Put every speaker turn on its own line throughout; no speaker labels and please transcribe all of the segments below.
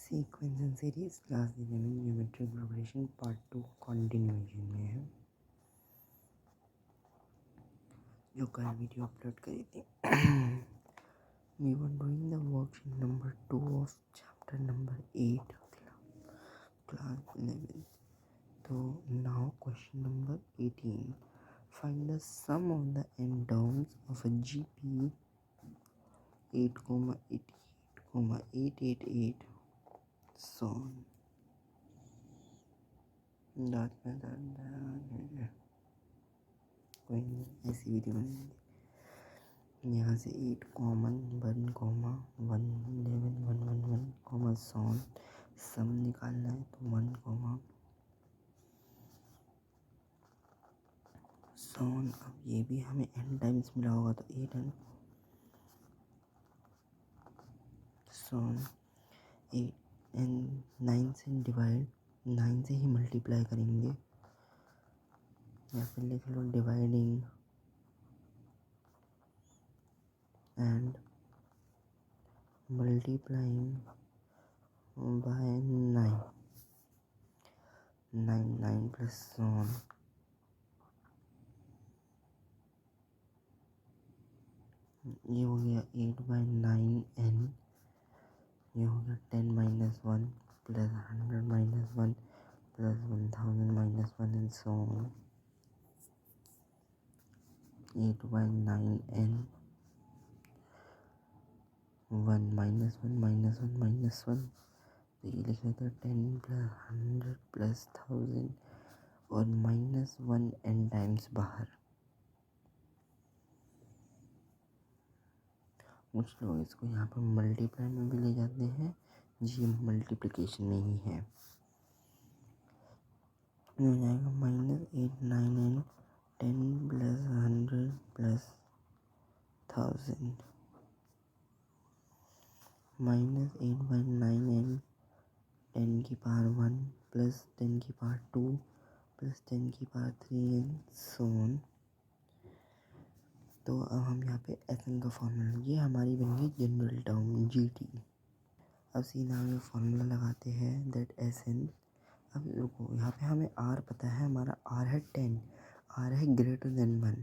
Sequence and series class 11 geometric progression part 2 continuation में है, जो कल वीडियो अपलोड करी थी। We were doing the worksheet number 2 of chapter number 8 class 11. So now question number 18. Find the sum of the n terms of a GP 8, 88, 888 so on. कोई नहीं, ऐसी video बनाएंगे। यहाँ से 8 कॉमन 1 कॉमा 1 11 1 1 1 कॉमा सॉन सम निकालना है तो 1 comma sworn. अब ये भी हमें n टाइम्स मिला होगा तो 8 n सॉन 8 n 9 से डिवाइड 9 से ही मल्टीप्लाई करेंगे या फिर लिख लो dividing and multiplying by 9 9 plus सॉन ये हो गया 8/9n। ये हो गया 10 minus 1 plus 100 minus 1 plus 1000 minus 1 and so on. 8/9n 1 minus 1 minus 1 minus 1 तो ये लिख लेते हैं 10 प्लस 100 प्लस 1000 और माइनस 1 n टाइम्स बाहर। कुछ लोग इसको यहाँ पर मल्टीप्लाई में भी ले जाते हैं, जी मल्टीप्लिकेशन में ही है। हो जाएगा -8/9n 10 प्लस 100 प्लस 1000 -8/9n 10 की पावर 1 प्लस 10 की पावर 2 प्लस 10 की पावर 3 एंड सो ऑन। तो अब हम यहाँ पे एन का फॉर्मूला, ये हमारी बन गई जनरल टर्म GT। अब सीधा हमें फॉर्मूला लगाते हैं दैट SN। अब रुको, यहाँ पे हमें R पता है, हमारा R है 10, R है ग्रेटर देन 1,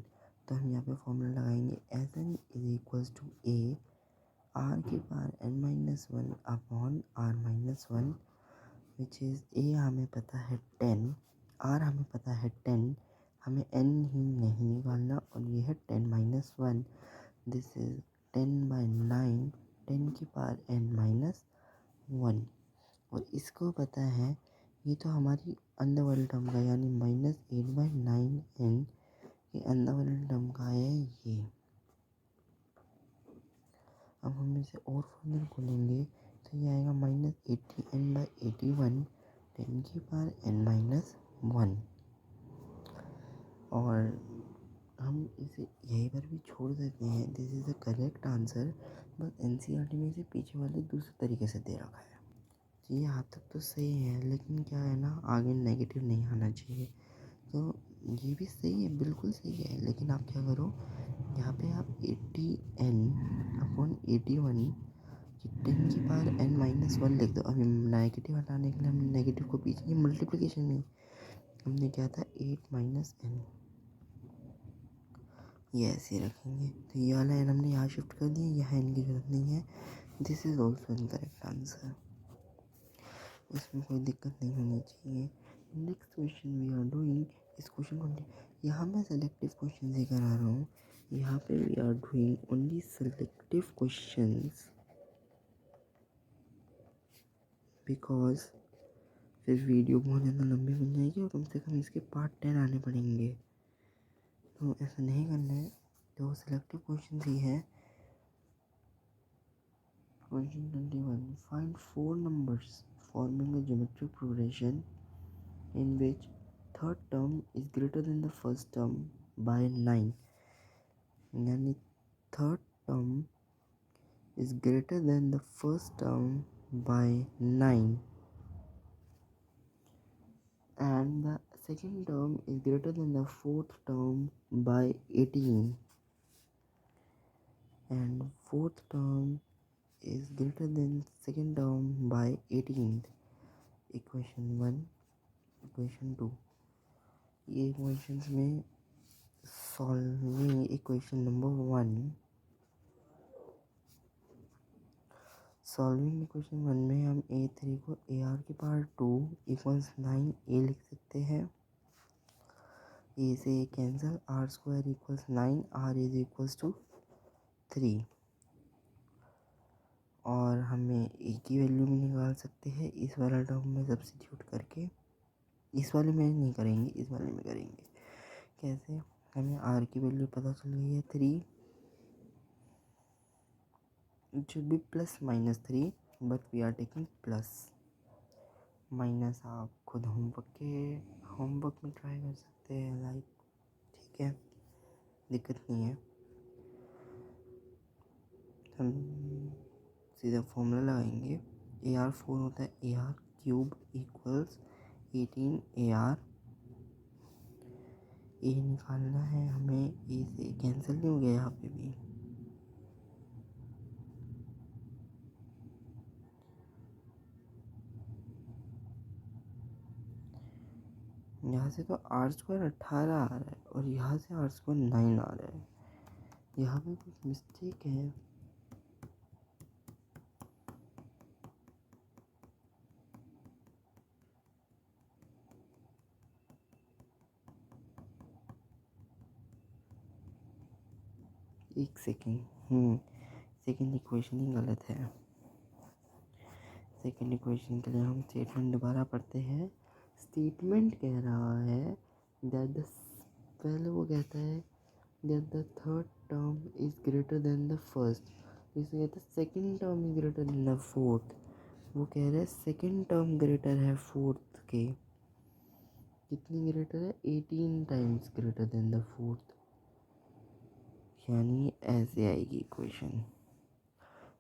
तो हम यहाँ पे फॉर्मूला लगाएंगे SN is equals to A R की power n-1 upon R-1 which is A हमें पता है 10, R हमें पता है 10, हमें n ही नहीं निकालना और ये है 10-1। दिस इज 10/9 10 की पावर n-1 और इसको पता है, ये तो हमारी अंडर वाले टर्म का यानी -8/9n के अंदर वाले टर्म का है ये। अब हम इसे और फर्दर खोलेंगे तो ये आएगा -80n/81 10 की पावर n-1 और हम इसे यहीं पर भी छोड़ देते हैं। This is the correct answer, बस NCERT में इसे पीछे वाले दूसरे तरीके से दे रखा है। ये यहाँ तक तो सही है, लेकिन क्या है ना, आगे नेगेटिव नहीं आना चाहिए। तो ये भी सही है, बिल्कुल सही है, लेकिन आप क्या करो, यहाँ पे आप 80n/81 10 की पावर n-1 लिख दो। अभी नेगेटिव हटाने के लिए हमने नेगेटिव को पीछे मल्टीप्लिकेशन में हमने क्या था 8-n, ये ऐसे रखेंगे तो ये वाला n हमने यहाँ शिफ्ट कर दिया, यहाँ n की जरूरत नहीं है। This is also incorrect answer, इसमें कोई दिक्कत नहीं होनी चाहिए। Next question we are doing, इस क्वेश्चन को यहाँ मैं सेलेक्टिव क्वेश्चन ही करा रहा हूँ, यहाँ पे we are doing only selective questions because फिर वीडियो बहुत ज़्यादा लंबी बन जाएगी और कम से कम इसके पार्ट 10 आने पड़ेंगे, तो ऐसा नहीं करना है। तो सेलेक्टिव क्वेश्चन ही है। Question 21. Find 4 numbers forming a geometric progression in which third term is greater than the first term by 9. यानी third term is greater than the first term by 9 and the second term is greater than the fourth term by 18 and fourth term is greater than second term by 18th. Equation 1, equation 2. ये equations में solving equation number 1, solving equation 1 में हम a3 को ar की power 2 equals 9a लिख सकते हैं। a से a cancel, r square equals 9, r is equals to 3 और हमें a की वैल्यू भी निकाल सकते हैं इस वाला टर्म में सब्स्टिट्यूट करके। इस वाले में नहीं करेंगे, इस वाले में करेंगे। कैसे? हमें r की वैल्यू पता चल गई है 3, it should be plus minus 3 but we are taking plus. Minus आप खुद होमवर्क में ट्राई कर सकते हैं, लाइक, ठीक है, दिक्कत नहीं है। हम सीधा फॉर्मूला लगाएंगे। AR4 होता है AR क्यूब इक्वल्स 18 AR। ए निकालना है हमें, ए से कैंसिल नहीं हो गया यहाँ पे भी। यहाँ से तो आर स्क्वायर 18 आ रहा है और यहाँ से आर स्क्वायर 9 आ रहा है। यहाँ पे कुछ मिस्टेक है। एक सेकेंड, सेकेंड इक्वेशन ही गलत है। सेकेंड इक्वेशन के लिए हम स्टेटमेंट दोबारा पढ़ते हैं। स्टेटमेंट कह रहा है दैट द, पहले वो कहता है that the third term is greater than the first. इसे कहते हैं second term is greater than the fourth. वो कह रहे हैं सेकेंड टर्म ग्रेटर है फोर्थ के। कितनी ग्रेटर है? 18 times greater than the fourth. यानी ऐसे आएगी इक्वेशन,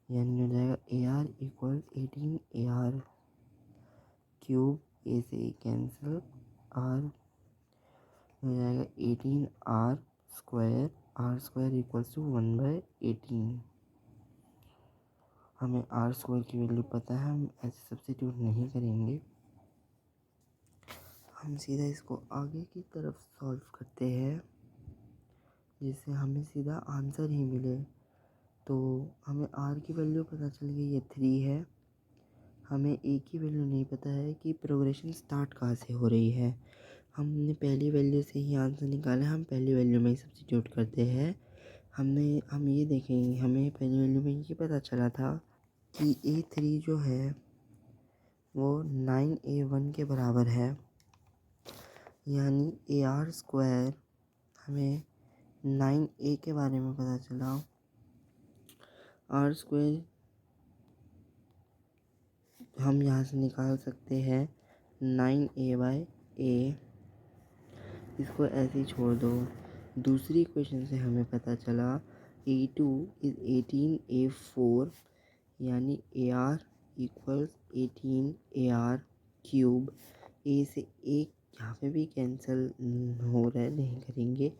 यानी हो जाएगा AR equal 18 AR cube, A से कैंसिल, R हो जाएगा 18 R square, R square equals to 1/18। हमें R स्क्वायर की वैल्यू पता है, हम ऐसे सब्स्टिट्यूट नहीं करेंगे। हम सीधा इसको आगे की तरफ सॉल्व करते हैं जिससे हमें सीधा आंसर ही मिले। तो हमें R की वैल्यू पता चल गई, ये 3 है। हमें A की वैल्यू नहीं पता है कि प्रोग्रेशन स्टार्ट कहाँ से हो रही है। हमने पहली वैल्यू से ही आंसर निकाला, हम पहली वैल्यू में ही सब्स्टिट्यूट करते हैं। हम ये देखेंगे, हमें पहली वैल्यू में ये पता चला था कि A3 जो है वो 9A1 के बराबर है। यानी AR स्क्वायर, हमें 9A के बारे में पता चला। R स्क्वायर हम यहाँ से निकाल सकते हैं 9A/A। इसको ऐसे ही छोड़ दो। दूसरी इक्वेशन से हमें पता चला A2 इज़ 18A4, यानी AR equals 18 AR cube. A से एक यहाँ पे भी कैंसिल हो रहा है, नहीं करेंगे।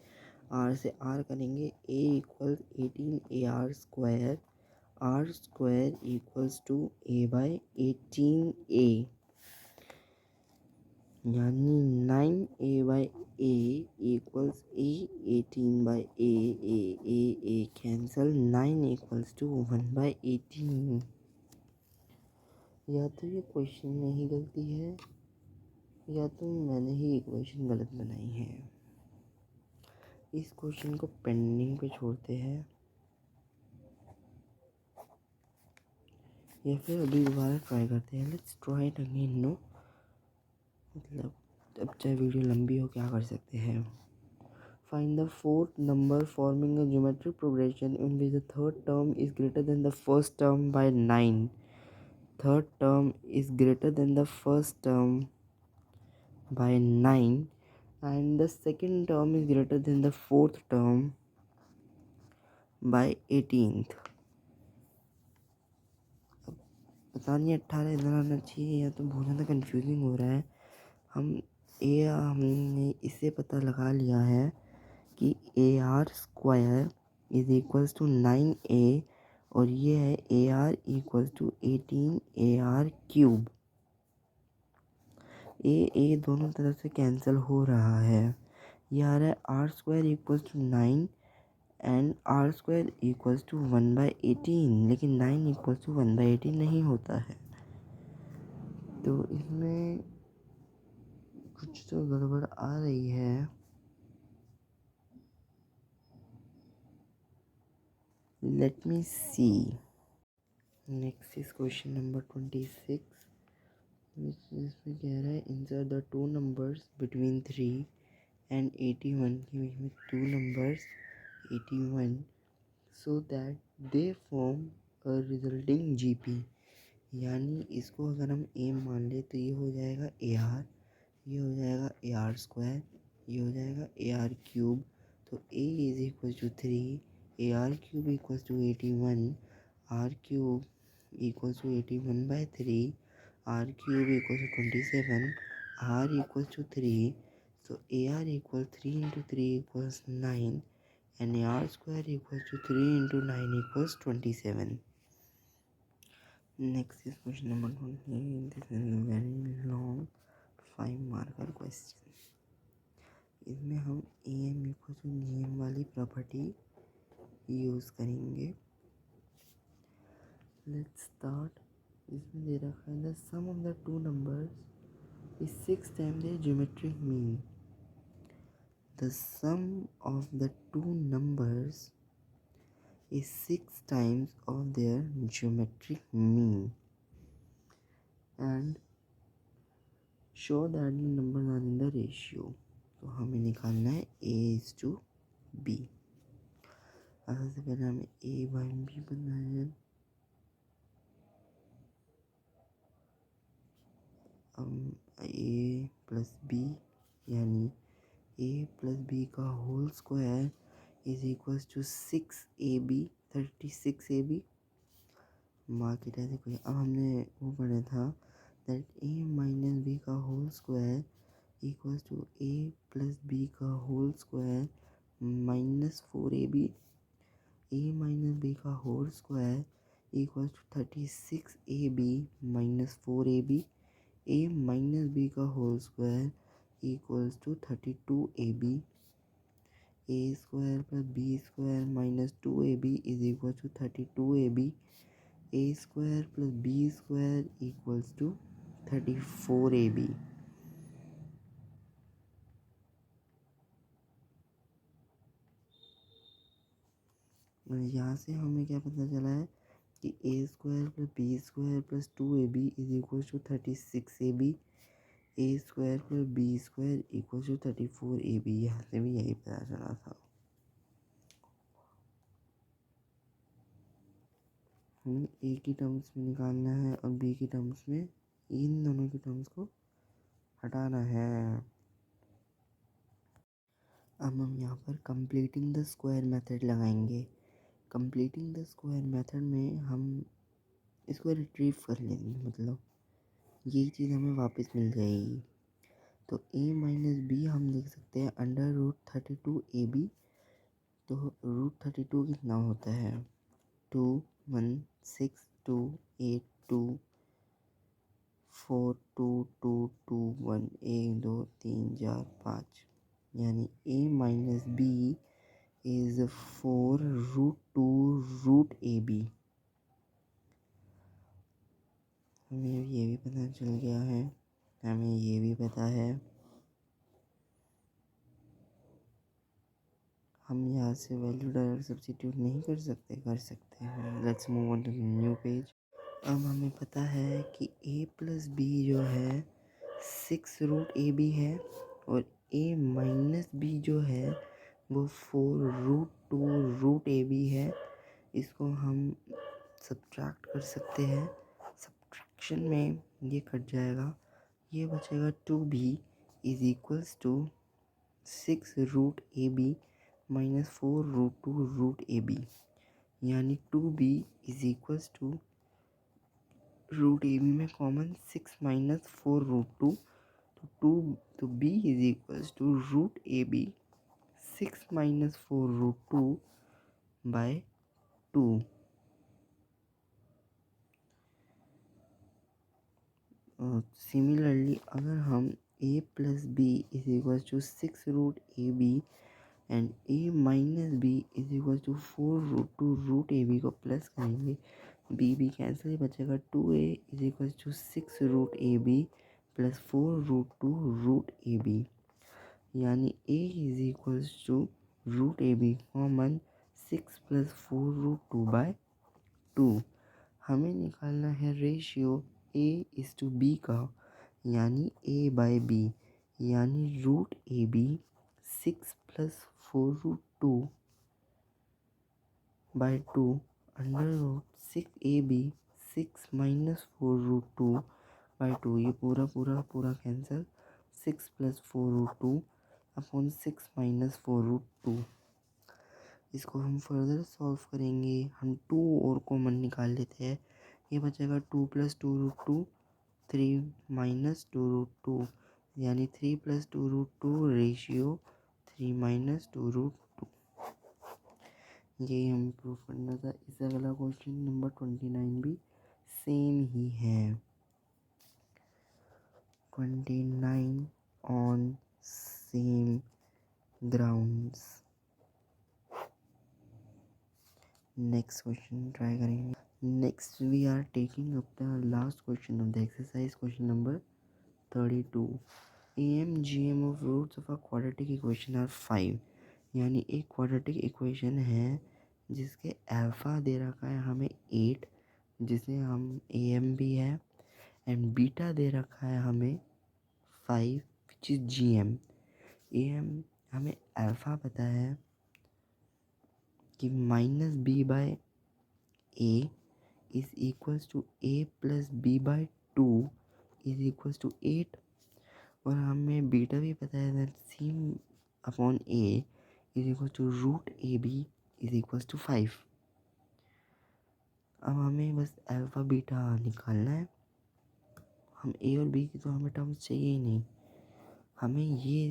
R से R करेंगे, A equals 18 AR square, R square equals to A/18A, यानी 9A/A equals A18/A cancel, 9 equals to 1/18। या तो ये क्वेश्चन में ही गलती है या तो मैंने ही इक्वेशन गलत बनाई है। इस क्वेश्चन को पेंडिंग पे छोड़ते हैं या फिर अभी दोबारा ट्राई करते हैं। Let's try it again. No, मतलब अब चाहे वीडियो लंबी हो, क्या कर सकते हैं। Find the fourth number forming a geometric progression in which the third term is greater than the first term by 9। Third term is greater than the first term by 9 and the second term is greater than the fourth term by 18th। पता नहीं 18 इधर आना चाहिए या तो बहुत ज़्यादा confusing हो रहा है। हमने इससे पता लगा लिया है कि AR square is equals to 9A और ये है AR equals to 18 AR cube. ए दोनों तरफ से कैंसिल हो रहा है। ये आ रहा है R square equals to 9 and R square equals to 1/18, लेकिन 9 इक्वल्स टू 1/18 नहीं होता है। तो इसमें कुछ तो गड़बड़ आ रही है। Let me see. Next is question number 26, इसमें कह रहा है insert the two numbers between 3 and 81 के बीच में two numbers 81 so that they form a resulting GP. यानी इसको अगर हम ए मान ले तो ये हो जाएगा AR, ये हो जाएगा AR स्क्वायर, ये हो जाएगा AR क्यूब। तो A is equal to 3, AR cube equal to 81, R cube equal to 81/3, R cube equal to 27, R equal to 3। So AR equals 3 into 3 equals 9 and AR square equals to 3 into 9 equals 27. Next is question number 20. This is a very long 5 marker question. इसमें हम AM equals to GM वाली property use करेंगे। Let's start. इसमें दे रखा है the sum of the two numbers is 6 times their geometric mean. The sum of the two numbers is 6 times of their geometric mean and show that the numbers are in the ratio. तो हमें निकालना है A:B। सबसे पहले हमें A/B बनाना है। A plus B यानी A प्लस B का whole square is equals to 6AB, 36AB। Market ऐसे कोई, अब हमने वो पढ़ा था दैट A माइनस B का whole square equals to A plus B का whole square minus 4AB। A minus B का whole square equals to 36AB minus 4AB। A minus B का whole square equals to 32AB। A square plus B square minus 2AB is equal to 32AB। A square plus B square equals to 34AB। यहाँ से हमें क्या पता चला है कि A square plus B square plus 2AB is equal to 36AB। A square plus B square equal to 34AB। यहाँ से भी यही पता चला था। हमें A की टर्म्स में निकालना है और B की टर्म्स में, इन दोनों की टर्म्स को हटाना है। अब हम यहाँ पर कंप्लीटिंग द स्क्वायर मेथड लगाएंगे। कंप्लीटिंग द स्क्वायर मेथड में हम इसको रिट्रीव कर लेंगे, मतलब यही चीज़ हमें वापस मिल जाएगी। तो A माइनस B हम लिख सकते हैं √32AB। तो √32 कितना होता है 2 1 6 2 8 2 4 2 2 2 1 1 2 3 4 5, यानी A minus B is 4√2√AB। हमें ये भी पता चल गया है, हमें ये भी पता है। हम यहाँ से वैल्यू डायरेक्ट सब्स्टिट्यूट नहीं कर सकते, कर सकते हैं। Let's move on to new page. अब हमें पता है कि A प्लस B जो है 6√AB है और A माइनस B जो है वो 4√2√AB है। इसको हम सब्ट्रैक्ट कर सकते हैं। सब्ट्रैक्शन में ये कट जाएगा, ये बचेगा 2B is equals to 6√AB minus 4√2√AB। यानी 2B is equals to √AB में कॉमन 6 माइनस 4√2, तो B is equals to √AB 6 minus 4√2/2। Similarly अगर हम a plus B is equal to 6 root A B and a minus B is equal to 4 root two root A B को plus करेंगे, B cancel बचेगा, 2a is equal to 6 root A B plus 4 root two root A B, यानी a is equal to root A B common 6 plus 4 root 2/2। हमें निकालना है ratio a is to b का, यानी a/b, यानी root A B 6 plus 4 root 2/2 under root 6ab 6 minus 4 root 2/2, ये पूरा cancel, 6 plus 4 root 2 upon 6 minus 4 root 2। इसको हम फर्दर सॉल्व करेंगे, हम 2 और कॉमन निकाल लेते हैं, ये बचेगा 2 प्लस 2 रूट 2, 3 माइनस 2 रूट 2, यानी 3 plus 2 root 2 ratio 3 minus 2 root 2। यही हमें प्रूव करना था। इससे अगला क्वेश्चन नंबर 29 भी सेम ही है। 29 on same grounds. Next question try करेंगे। Next we are taking up the last question of the exercise, question number 32। AMGM of roots of a quadratic equation are 5, यानी एक क्वाड्रेटिक इक्वेशन है जिसके alpha दे रखा है हमें 8, जिसे हम AM भी है, एंड बीटा दे रखा है हमें 5 विच इज़ GM। AM हमें अल्फ़ा पता है कि minus B by A is equals to A plus B by 2 is equals to 8, और हमें बीटा भी पता है that C upon A is equal to root A B is equals to 5। अब हमें बस अल्फ़ा बीटा निकालना है। हम ए और बी की तो हमें टर्म्स चाहिए ही नहीं, हमें ये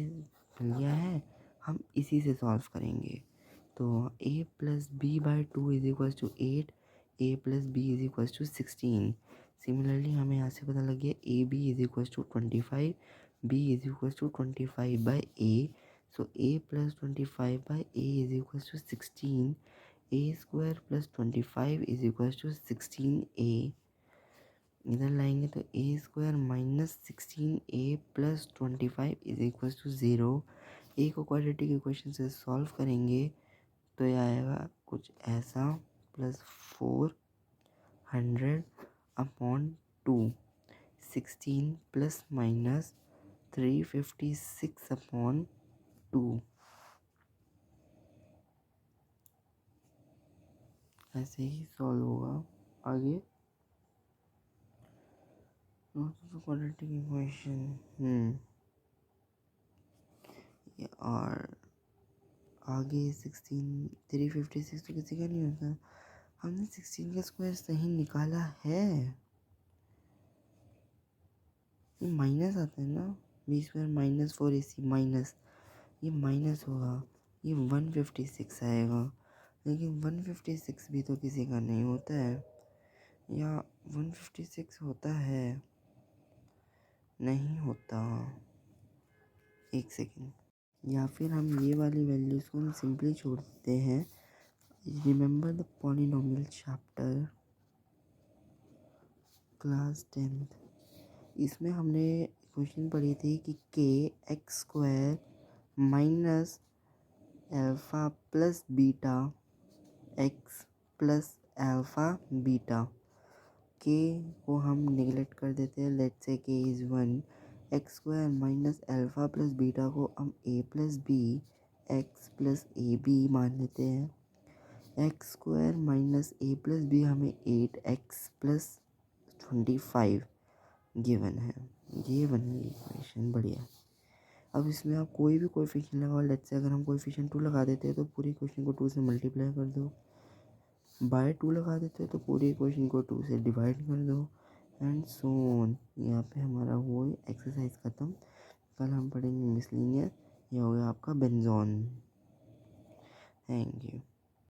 लिया है, हम इसी से सॉल्व करेंगे। तो a plus B by 2 is equals to 8, a plus B is equals to 16। Similarly हमें यहाँ से पता लग गया A B is equals to 25, b is equals to 25 by a, so a plus 25 by a is equals to 16, a square plus 25 is equals to 16a। इधर लाएंगे तो a square minus 16a plus 25 is equals to 0। a को quadratic equation से solve करेंगे तो ये आएगा कुछ ऐसा, plus 400 upon 2, 16 plus minus 356 upon 2। ऐसे ही सॉल्व होगा आगे क्वाड्रेटिक इक्वेशन। और आगे 16 356 तो किसी का नहीं होता, हमने 16 का स्क्वायर सही निकाला है, ये माइनस आता है ना, B square minus 4ac minus, ये माइनस होगा, ये 156 आएगा, लेकिन 156 भी तो किसी का नहीं होता है, या 156 होता है, नहीं होता, एक सेकेंड, या फिर हम ये वाली वैल्यूज़ को हम सिंपली छोड़ देते हैं। Remember the polynomial chapter class 10th, इसमें हमने क्वेश्चन पढ़ी थी कि के x square minus alpha plus beta x plus alpha beta, के को हम निगलेक्ट कर देते हैं, let's say k is 1, x square minus alpha plus beta को हम a plus b x plus a b मान लेते हैं, x square minus a plus b हमें 8x प्लस 25 गिवन है। ये बन गई इक्वेशन, बढ़िया। अब इसमें आप कोई भी कोएफिशिएंट लगाओ, लेट्स से अगर हम कोएफिशिएंट 2 लगा देते हैं तो पूरी इक्वेशन को 2 से मल्टीप्लाई कर दो, बाय 2 लगा देते हैं तो पूरी इक्वेशन को 2 से डिवाइड कर दो, एंड सो ऑन। यहाँ पे हमारा वो एक्सरसाइज ख़त्म। कल हम पढ़ेंगे मिसलिनियस, ये हो गया आपका बेंजोन। Thank you.